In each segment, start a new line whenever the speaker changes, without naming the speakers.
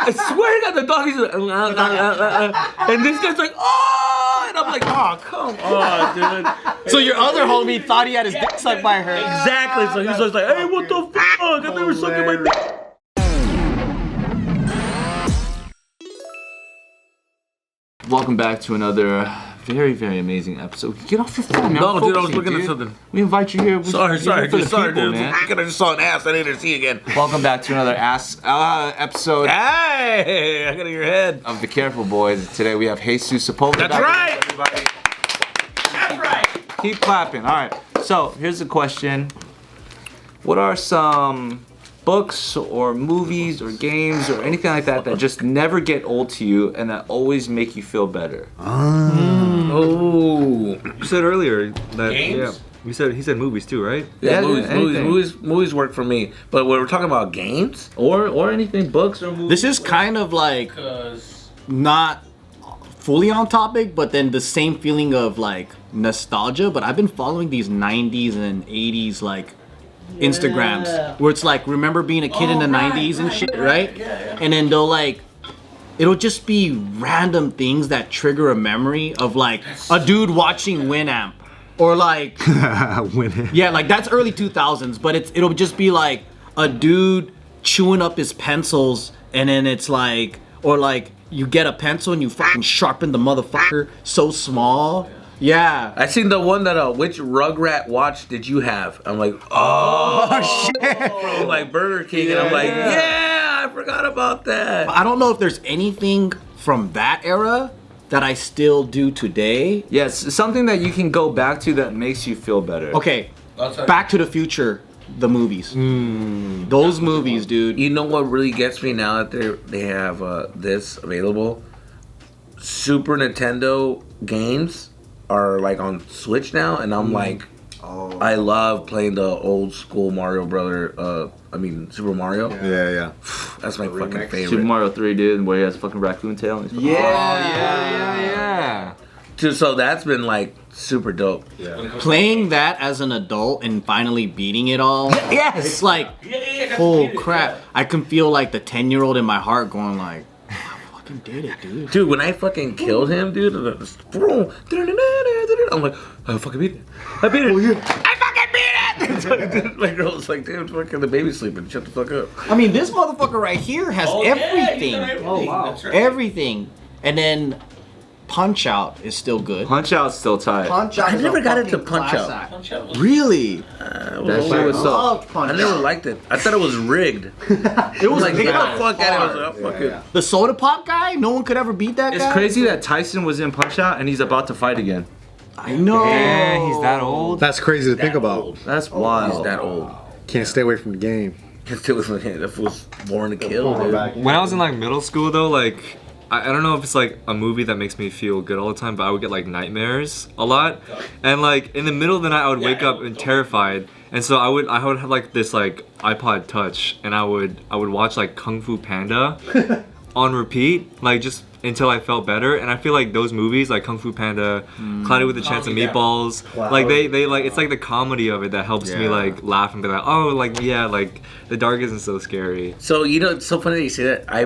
I swear to God, the dog is and this guy's like, oh, and I'm like, oh, come on, dude.
So your other homie thought he had his dick sucked by her.
Exactly. So he's just like, hey, what the fuck? I never sucking my dick. Welcome back to another very, very amazing episode. Get off your phone, man.
No, dude, I was looking at something.
We invite you here.
Sorry, dude.
Man.
I just saw an ass I need to see again.
Welcome back to another episode.
Hey, I got in your head.
Of the Careful Boys. Today we have Jesus Sepulveda.
That's right.
Everybody.
That's right.
Keep clapping. All right. So here's the question: what are some books or movies or games or anything like that that just never get old to you and that always make you feel better?
Oh,
You said earlier that
Games?
he said movies too, right?
yeah,
anything.
movies work for me. But when we're talking about games,
Or anything, books or movies.
This is kind of like not fully on topic, but then the same feeling of like nostalgia. But I've been following these 90s and 80s like Instagrams where it's like, remember being a kid in the 90s and shit, right? And then they'll like, it'll just be random things that trigger a memory of like a dude watching Winamp. Or like, yeah, like that's early 2000s, but it'll just be like a dude chewing up his pencils, and then it's like, or like you get a pencil and you fucking sharpen the motherfucker so small. Yeah.
I seen the one that which Rugrat watch did you have? I'm like, oh shit, from like Burger King, and I'm like, yeah, I forgot about that.
I don't know if there's anything from that era that I still do today.
Yes, something that you can go back to that makes you feel better.
Okay, Back to the Future, the movies. Those movies, dude.
You know what really gets me now that they have this available? Super Nintendo games are like on Switch now, and I'm like, I love playing the old school Mario Brother. Super Mario.
Yeah.
That's my fucking favorite.
Super Mario 3, dude, where he has a fucking raccoon tail. And he's
Yeah. Dude, so that's been like super dope.
Playing that as an adult and finally beating it all.
Yes.
It's like, oh crap. I can feel like the 10-year-old in my heart going like, I fucking did it, dude.
Dude, when I fucking killed him, dude, I'm like, I fucking beat it. I beat it. I fucking beat it. My girl was like, dude, fucking the baby's sleeping. Shut the fuck up.
I mean, this motherfucker right here has everything.
Oh, wow.
Everything. And then Punch Out is still good.
Punch Out's still tight.
Punch Out.
I
is
never
a
got into
fucking
Punch Out.
classic. Really?
That shit was so.
I never liked it. I thought it was rigged. It was like, get the fuck out of it. I was like, oh, fuck it.
The soda pop guy? No one could ever beat that guy?
It's crazy that Tyson was in Punch Out and he's about to fight again.
I know.
Yeah, he's that old.
That's crazy to think about.
Old.
That's wild.
He's that old.
Can't stay away from the game.
It was like, that was born to kill, dude.
When I was in like middle school though, like I don't know if it's like a movie that makes me feel good all the time, but I would get like nightmares a lot. And like in the middle of the night I would wake up and terrified. And so I would have like this like iPod Touch, and I would watch like Kung Fu Panda on repeat, like just until I felt better. And I feel like those movies like Kung Fu Panda, Cloudy with a Chance of Meatballs, like they like, it's like the comedy of it that helps me like laugh and be like, oh, like yeah, like the dark isn't so scary.
So you know, it's so funny that you say that. I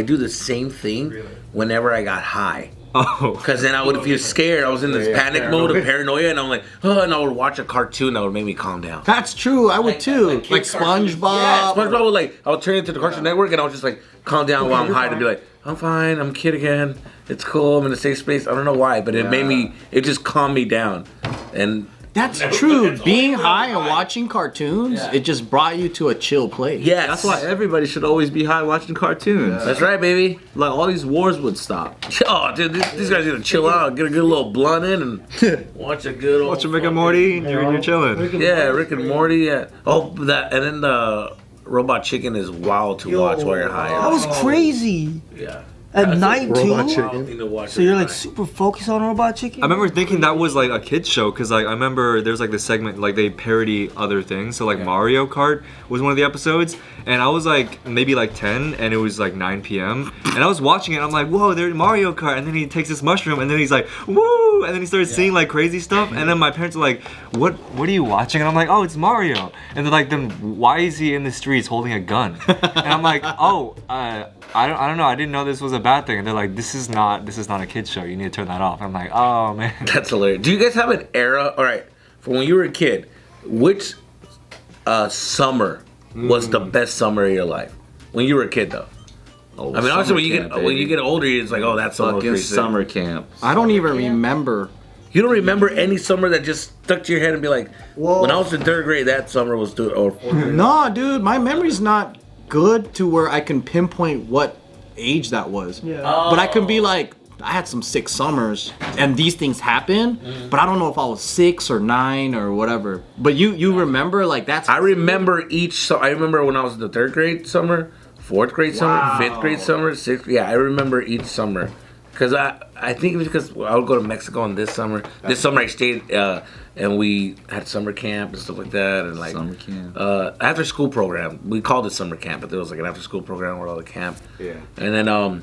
do the same thing whenever I got high.
Oh,
Because then I would feel scared. I was in this panic mode of paranoia, and I'm like, oh, and I would watch a cartoon that would make me calm down.
That's true. I would too. Like SpongeBob.
Yeah, SpongeBob would like, I would turn into the Cartoon Network, and I would just like calm down while I'm high to be like, I'm fine, I'm a kid again. It's cool, I'm in a safe space. I don't know why, but it just calmed me down. And
That's true. Being high and watching cartoons, it just brought you to a chill place.
yes,
That's why everybody should always be high watching cartoons.
That's right, baby.
Like all these wars would stop.
Oh, dude, these guys gotta chill out, get a good little blunt in, and watch a good old.
watch Rick and Morty, and you're chilling.
Yeah, Rick and Morty. Yeah. Oh, that, and then the Robot Chicken is wild to watch while you're high.
That was crazy.
Yeah.
At night
Robot
too.
Chicken.
So you're like super focused on Robot Chicken?
I remember thinking that was like a kid's show, because like I remember there's like this segment like they parody other things. So like Mario Kart was one of the episodes, and I was like maybe like 10, and it was like 9 p.m. and I was watching it. And I'm like, whoa, there's Mario Kart, and then he takes this mushroom, and then he's like, woo, and then he starts singing like crazy stuff. And then my parents are like, what are you watching? And I'm like, oh, it's Mario. And they're like, then why is he in the streets holding a gun? And I'm like, oh, I don't know. I didn't know this was a bad thing. And they're like, this is not a kids show. You need to turn that off. I'm like, oh man.
That's hilarious. Do you guys have an era? All right, from when you were a kid, which summer was the best summer of your life? When you were a kid, though.
Oh,
I mean, obviously,
summer
when you
camp,
get older, it's like, oh, that summer was
fucking
pretty sick.
summer camp.
I don't even remember.
You don't remember any summer that just stuck to your head and be like, when I was in 3rd grade, that summer was doing, or 4th grade.
No, dude, my memory's not good to where I can pinpoint what age that was.
Yeah.
But I can be like, I had some sick summers, and these things happen. But I don't know if I was 6 or 9 or whatever. But you remember like that's.
I remember I remember when I was in the 3rd grade summer, 4th grade summer, 5th grade summer, 6th. Yeah, I remember each summer. Because I think it was because I would go to Mexico on this summer. This summer I stayed and we had summer camp and stuff like that. And like
Summer camp.
After school program. We called it summer camp, but there was like an after school program where all the camp.
Yeah.
And then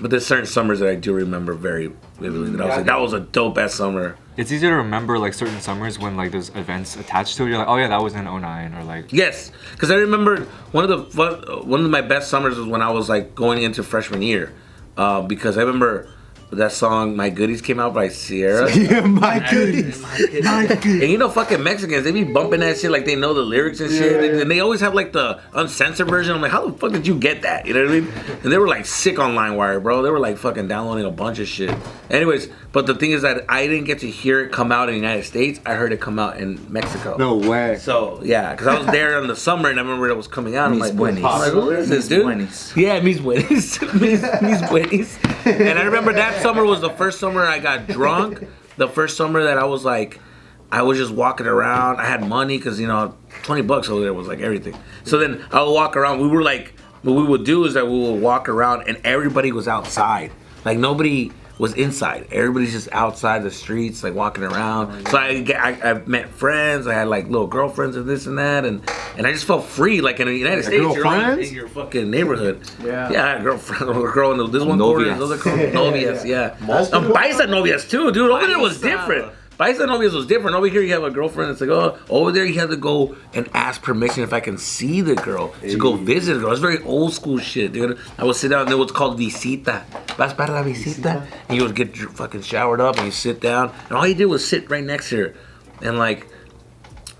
but there's certain summers that I do remember very vividly. That I was like, that was a dope ass summer.
It's easier to remember like certain summers when like there's events attached to it. You're like, oh yeah, that was in 09 or like.
Yes, because I remember one of my best summers was when I was like going into freshman year, because I remember that song "My Goodies" came out by Sierra.
Yeah, my goodness.
And you know, fucking Mexicans, they be bumping that shit like they know the lyrics and shit. And they always have like the uncensored version. I'm like, how the fuck did you get that? You know what I mean? And they were like sick on LimeWire, bro. They were like fucking downloading a bunch of shit. Anyways, but the thing is that I didn't get to hear it come out in the United States. I heard it come out in Mexico.
No way.
So yeah, because I was there in the summer and I remember it was coming out. I'm
Mis
like,
buenis.
who is this, dude?
Buenis.
Yeah, mis buenis. mis buenis. And I remember that summer was the first summer I got drunk. The first summer that I was like, I was just walking around. I had money because, you know, $20 over there was like everything. So then I would walk around. We were like, what we would do is that we would walk around and everybody was outside. Like nobody was inside. Everybody's just outside the streets, like walking around. So I met friends. I had like little girlfriends and this and that, and I just felt free. Like in the United States, you're in your fucking neighborhood. Yeah, I had a girlfriend, a girl in this one corner, this other corner, novias. Yeah, paisa novias too, dude. Over there was different. Paisa novias was different. Over here you have a girlfriend. It's like, oh, over there you have to go and ask permission if I can see the girl to go visit the girl. It's very old school shit, dude. I would sit down and there was called visita. Vas para la visita. And you would get fucking showered up and you sit down and all you did was sit right next to her and like,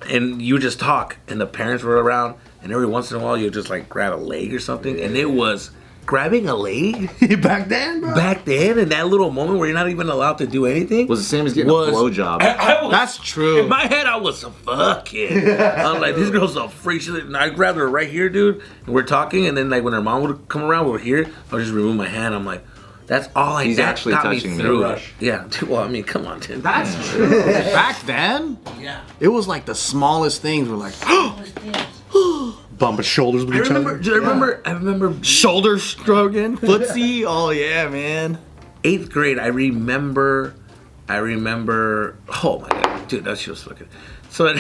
and you would just talk and the parents were around and every once in a while you would just like grab a leg or something and it was grabbing a leg
Back then, bro.
back then in that little moment where you're not even allowed to do anything
Was the same as getting a blowjob.
I was,
That's true.
in my head, I was fucking. I'm like, this girl's a freak. And I grabbed her right here, dude. And we're talking, and then like when her mom would come around, we were here. I would just remove my hand. I'm like, that's all I.
He's
that
actually
got
touching me.
through. Yeah. Dude, well, I mean, come on, dude.
That's true. Back then,
Yeah.
it was like the smallest things were like
Bumping shoulders with
I
each
remember.
other.
Dude, I remember.
shoulder stroking, footsie. Oh yeah, man.
8th grade. I remember. Oh my god, dude, that shit was fucking. So in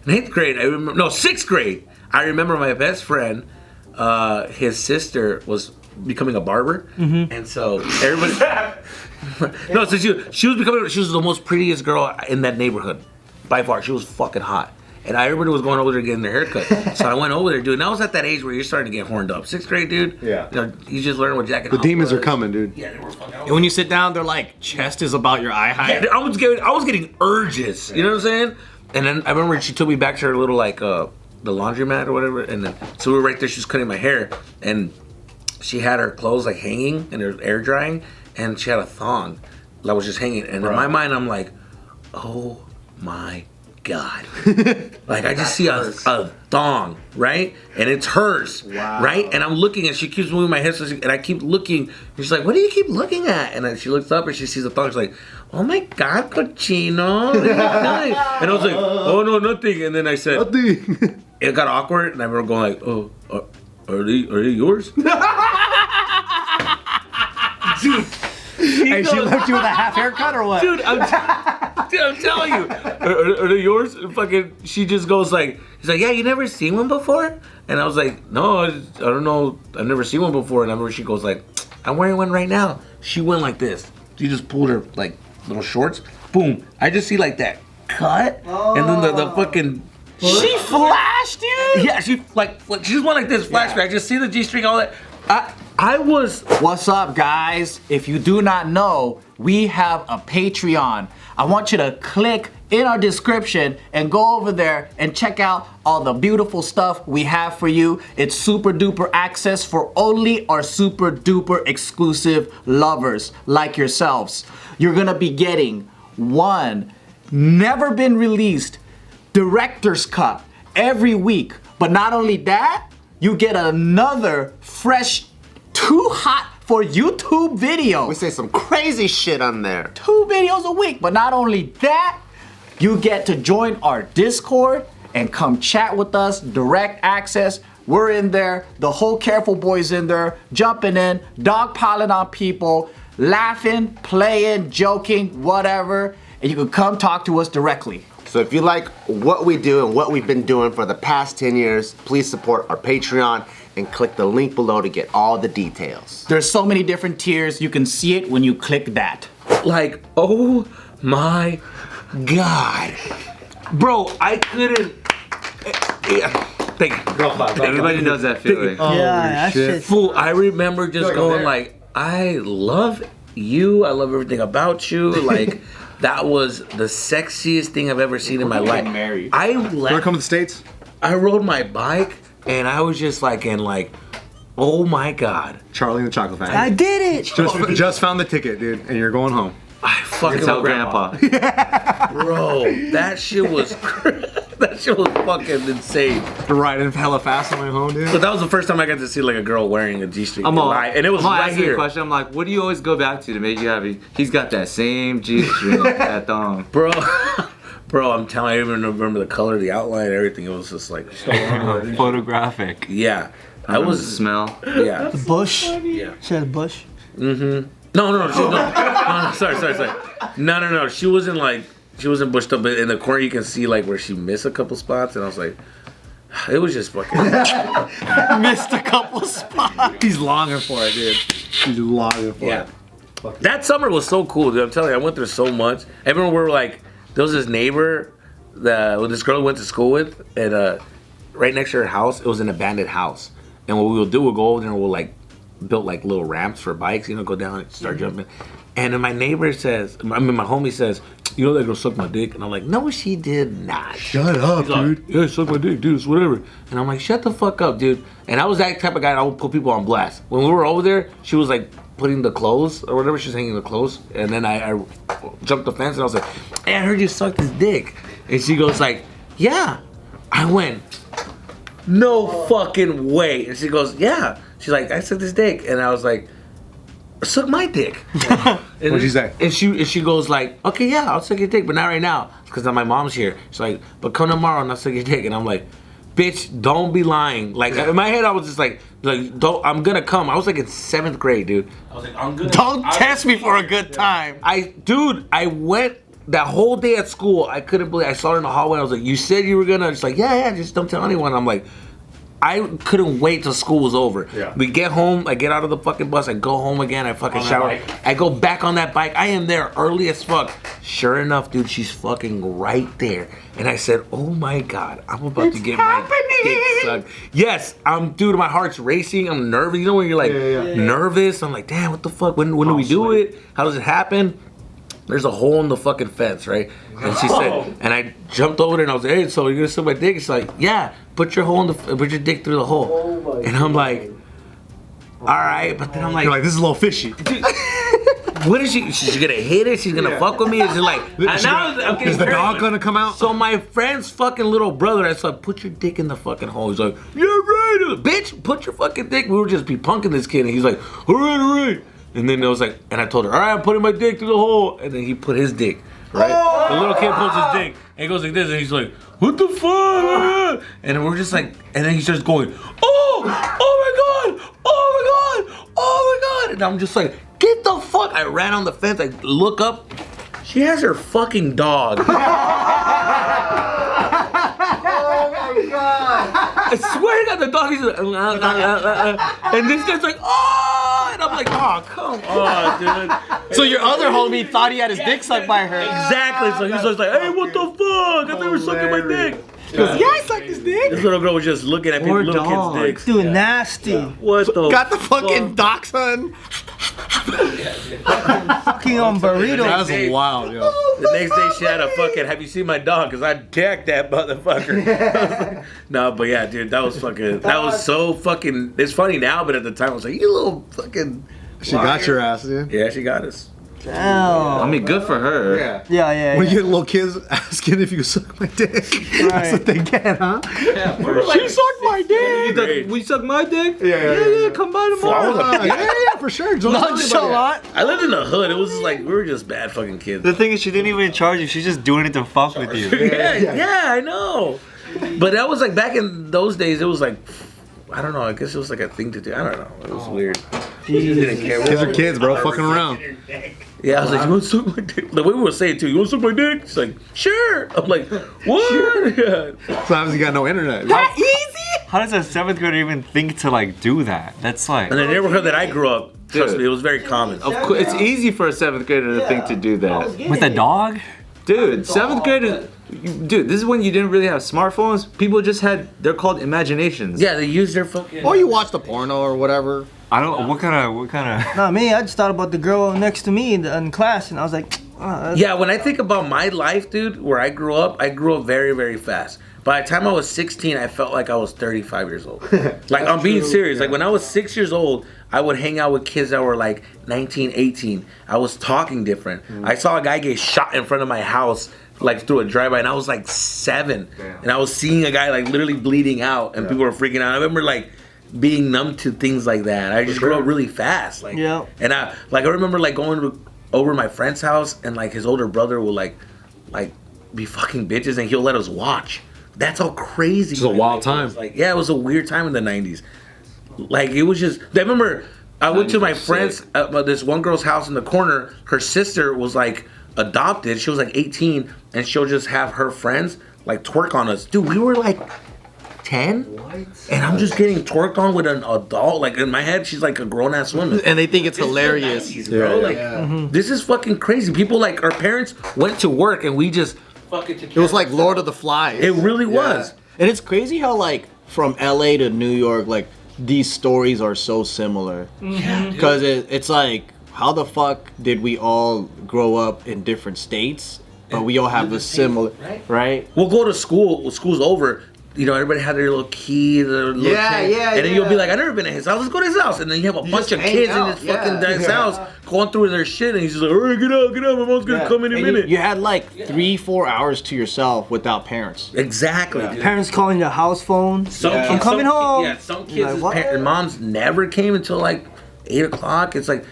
8th grade, I remember. No, 6th grade. I remember my best friend. His sister was becoming a barber, and so everybody. No, so she was the most prettiest girl in that neighborhood, by far. She was fucking hot, and everybody was going over there getting their haircut. So I went over there, dude. And I was at that age where you're starting to get horned up. 6th grade, dude.
Yeah.
You know, you just learn what jacking.
The
off
demons are
was.
coming, dude.
Yeah, they were fucking.
And when you sit down, they're like, chest is about your eye height.
I was getting urges. You know what I'm saying? And then I remember she took me back to her little like the laundromat or whatever, and then so we were right there. She was cutting my hair, and she had her clothes like hanging and her air drying, and she had a thong that was just hanging. And in my mind, I'm like, oh my god, like I just see a thong, right? And it's hers, right? And I'm looking, and she keeps moving my head, and I keep looking. And she's like, "What do you keep looking at?" And then she looks up, and she sees the thong. She's like, "Oh my god, cochino!" And I was like, "Oh no, nothing." And then I said,
Nothing.
it got awkward, and I remember going like, "Oh, are they yours?" Dude,
Hey, she left you with a half haircut or what?
dude, I'm telling you, are they yours? And fucking, she just goes like, he's like, yeah, you never seen one before? And I was like, no, I don't know, I've never seen one before. And I remember she goes like, I'm wearing one right now. She went like this. She just pulled her like little shorts. Boom. I just see like that cut, and then the fucking.
She flashed, dude.
Yeah, she like she just went like this flashback. I just see the G string, all that. I was.
What's up, guys? If you do not know, we have a Patreon. I want you to click in our description and go over there and check out all the beautiful stuff we have for you. It's super duper access for only our super duper exclusive lovers like yourselves. You're gonna be getting one never been released director's cut every week. But not only that, you get another fresh, too hot for YouTube video.
We say some crazy shit on there.
2 videos a week. But not only that, you get to join our Discord and come chat with us, direct access. We're in there, the whole Careful Boys in there, jumping in, dogpiling on people, laughing, playing, joking, whatever. And you can come talk to us directly.
So if you like what we do and what we've been doing for the past 10 years, please support our Patreon and click the link below to get all the details.
There's so many different tiers. You can see it when you click that.
Like, oh my God. Bro, I couldn't. Yeah. Thank you.
Everybody knows that feeling.
Yeah, that shit.
Fool, I remember just going like, I love you. I love everything about you. Like, that was the sexiest thing I've ever seen in my life. I
Wanna
left.
come to the States?
I rode my bike and I was just like, oh my God.
Charlie and the Chocolate Factory.
I did it.
Just found the ticket, dude, and you're going home.
I fucking
Tell
love
Grandpa.
Bro, that shit was that shit was fucking insane.
Riding hella fast on my way home, dude.
But that was the first time I got to see like a girl wearing a G-string.
I'm all,
and it was
I'm all
right
asking you a
here.
question. I'm like, what do you always go back to make you happy? He's got that same G-string, that thong.
Bro, I'm telling you, I even remember the color, the outline, everything. It was just like,
Photographic.
yeah.
I
was
the smell.
Yeah.
Bush.
Yeah.
She had a bush.
No, sorry. No. She wasn't bushed up, but in the corner you can see like where she missed a couple spots, and I was like, it was just fucking.
Missed a couple spots.
He's longing for it, dude. He's longing for
Yeah.
it.
That summer was so cool, dude. I'm telling you, I went there so much. I remember we were like, there was this neighbor that this girl went to school with, and right next to her house, it was an abandoned house. And what we would do, we'll go over there and we'll like build like little ramps for bikes, go down and start jumping. And then my neighbor says, my homie says, you know that girl sucked my dick? And I'm like, no, she did not.
Shut up, dude.
Yeah, suck my dick, dude, it's whatever. And I'm like, shut the fuck up, dude. And I was that type of guy that I would put people on blast. When we were over there, she was like putting the clothes or whatever, she was hanging the clothes. And then I jumped the fence and I was like, hey, I heard you sucked his dick. And she goes like, yeah. I went, no fucking way. And she goes, yeah. She's like, I sucked his dick. And I was like, suck my dick.
What'd she say?
And she goes like, okay, yeah, I'll suck your dick, but not right now, because my mom's here. She's like, but come tomorrow and I'll suck your dick. And I'm like, bitch, don't be lying. Like in my head, I was just like, don't. I'm gonna come. I was like in 7th grade, dude. I was like, I'm gonna.
Don't test me for a good time.
I went that whole day at school. I couldn't believe. I saw her in the hallway. I was like, you said you were gonna. She's like, yeah, just don't tell anyone. I'm like, I couldn't wait till school was over.
Yeah.
We get home, I get out of the fucking bus, I go home again, I fucking shower. I go back on that bike. I am there early as fuck. Sure enough, dude, she's fucking right there. And I said, oh my God, I'm about to get my dick sucked. Yes, dude, my heart's racing. I'm nervous. You know when you're like nervous? I'm like, damn, what the fuck? When do we do it? How does it happen? There's a hole in the fucking fence, right? And she said, and I jumped over there and I was like, hey, so you're gonna suck my dick? She's like, yeah, put your dick through the hole. And I'm like, all right, but then I'm like,
You're like, this is a little fishy.
what is she? She's gonna hit it? She's gonna fuck with me? Is it like?
Is the dog gonna come out?
So my friend's fucking little brother, I said, put your dick in the fucking hole. He's like, yeah, right, bitch, put your fucking dick. We were just be punking this kid, and he's like, all right. And then I was like, and I told her, all right, I'm putting my dick through the hole. And then he put his dick, right? The little kid puts his dick, and he goes like this, and he's like, what the fuck? And we're just like, and then he starts going, oh my God. And I'm just like, get the fuck. I ran on the fence, I look up, she has her fucking dog. I swear to God, the dog is and this guy's like, oh, and I'm like, oh, come on, dude.
So your other homie thought he had his dick sucked by her.
Exactly. So he's just like, hey, what the fuck? I thought you were sucking my dick.
Yeah, I sucked his dick.
This little girl was just looking at
Poor
little
dog.
kids' dicks.
Dude, nasty.
What the?
Got the fucking dachshund.
Fucking on burritos.
That's wild, yo.
The next day she had a fucking, have you seen my dog? Because I jacked that motherfucker. No, but yeah, dude, that was so fucking, it's funny now, but at the time I was like, you little fucking.
She got your ass, dude.
Yeah, she got us.
Damn.
I mean, good for her.
Yeah.
Yeah.
When you get little kids asking if you suck my dick, that's what they get, huh?
She sucked my dick. We suck my dick? Yeah, come by tomorrow.
Yeah, for sure. Don't tell anybody.
Nonchalant.
I lived in the hood. It was just like, we were just bad fucking kids.
The thing is, she didn't even charge you. She's just doing it to fuck with you.
Yeah, I know. But that was like back in those days. It was like, I don't know. I guess it was like a thing to do. I don't know. It was weird. She just didn't care.
Kids are kids, bro. Fucking around.
Yeah, I was like, you want to suck my dick? The way we were saying too, you want to suck my dick? She's like, sure. I'm like, what? Sure. Yeah.
Sometimes you got no internet.
How does a 7th grader even think to like do that? That's like.
In the neighborhood that I grew up, trust me, it was very common.
Of course, it's easy for a 7th grader to think to do that.
With a dog?
Dude, 7th graders, dude, this is when you didn't really have smartphones. People just had, they're called imaginations.
Yeah, they use their fucking.
Or you watch the porno or whatever.
I don't. What kind of?
Not me. I just thought about the girl next to me in class, and I was like,
Yeah, when I think about my life, dude, where I grew up very, very fast. By the time I was 16, I felt like I was 35 years old. Like, I'm being serious. Like, when I was 6 years old, I would hang out with kids that were like 19, 18. I was talking different. I saw a guy get shot in front of my house, like through a drive-by, and I was like 7. And I was seeing a guy like literally bleeding out, and people were freaking out. I remember like being numb to things like that. I just grew up really fast. Like,
Yeah.
And I remember like going over to my friend's house, and like his older brother will like be fucking bitches, and he'll let us watch. That's how crazy.
It's a wild time.
Was. Like, yeah, it was a weird time in the 90s. Like, it was just. I remember I went to my friend's, this one girl's house in the corner. Her sister was like adopted. She was like 18, and she'll just have her friends like twerk on us. Dude, we were like 10, and I'm just getting twerked on with an adult. Like, in my head, she's like a grown ass woman.
And they think it's hilarious.
90s, bro. Like, this is fucking crazy. People like our parents went to work, and we just fucking.
It was like Lord of the Flies.
It really was.
And it's crazy how like from LA to New York, like these stories are so similar. Because it's like, how the fuck did we all grow up in different states, but we all have the similar, right?
We'll go to school. When school's over, you know, everybody had their little key, their little thing. And then you'll be like, I've never been to his house. Let's go to his house. And then you have a bunch of kids in his fucking dad's house going through their shit. And he's just like, all right, get out. My mom's going to come in a minute.
You had like 3-4 hours to yourself without parents.
Exactly. dude.
parents calling your house phone. I'm coming home.
Yeah, some kids'
Like, what?
and moms never came until like 8 o'clock. It's like,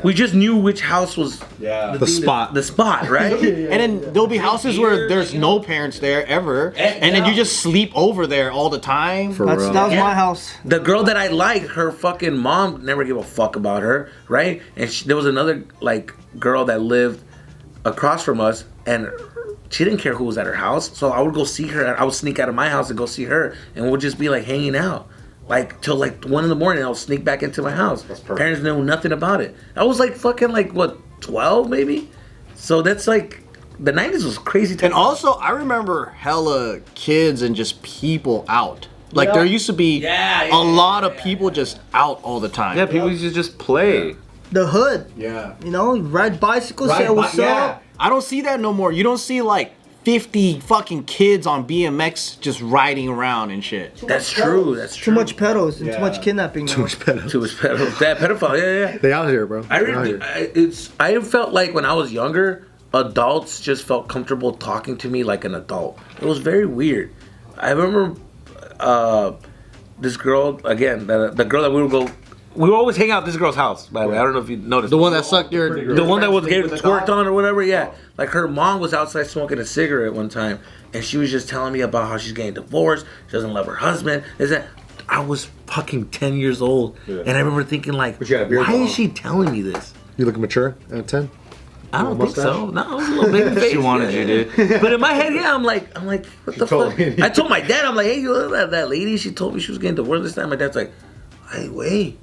we just knew which house was
The spot.
the spot, right?
And then there'll be houses where there's no parents there ever, and then you just sleep over there all the time.
For
That
real.
was my house.
The girl that I liked, her fucking mom never gave a fuck about her, right? And there was another like girl that lived across from us, and she didn't care who was at her house. So I would go see her. I would sneak out of my house and go see her, and we'd just be like hanging out, like till like 1 a.m. I'll sneak back into my house. Parents knew nothing about it. I was like fucking like what, 12 maybe. So that's like. The 90s was crazy time.
And also, I remember hella kids and just people out. Like, there used to be a lot of people just out all the time.
Yeah, people used to just play.
The hood.
Yeah.
You know, ride bicycles, say what's up.
I don't see that no more. You don't see, like, 50 fucking kids on BMX just riding around and shit.
That's true. That's
Too
true.
much pedos and too much kidnapping. Now.
Too much pedophile. That pedophile. Yeah.
They out here, bro.
I felt like when I was younger, adults just felt comfortable talking to me like an adult. It was very weird. I remember this girl again. The girl that we would always hang out at this girl's house. By the way, I don't know if you noticed.
The one that sucked your...
The one that was getting twerked on or whatever, yeah. Like her mom was outside smoking a cigarette one time, and she was just telling me about how she's getting divorced, she doesn't love her husband. Is that I was fucking 10 years old, and I remember thinking like, why is she telling me this?
You looking mature at 10?
I don't think so. No, I was a little baby face.
She wanted you, dude.
But in my head, yeah, I'm like, what the fuck?
me.
I told my dad, I'm like, hey, you look at that lady. She told me she was getting divorced this time. My dad's like, hey, wait.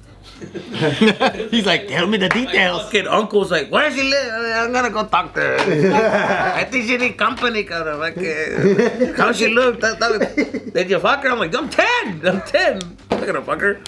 He's like, tell me the details.
Fucking uncle's like, where does she live? I'm gonna go talk to her. I think she need company, cabrón. How she look? Did you fuck her? I'm like, I'm 10. I'm 10. I'm not gonna fuck her.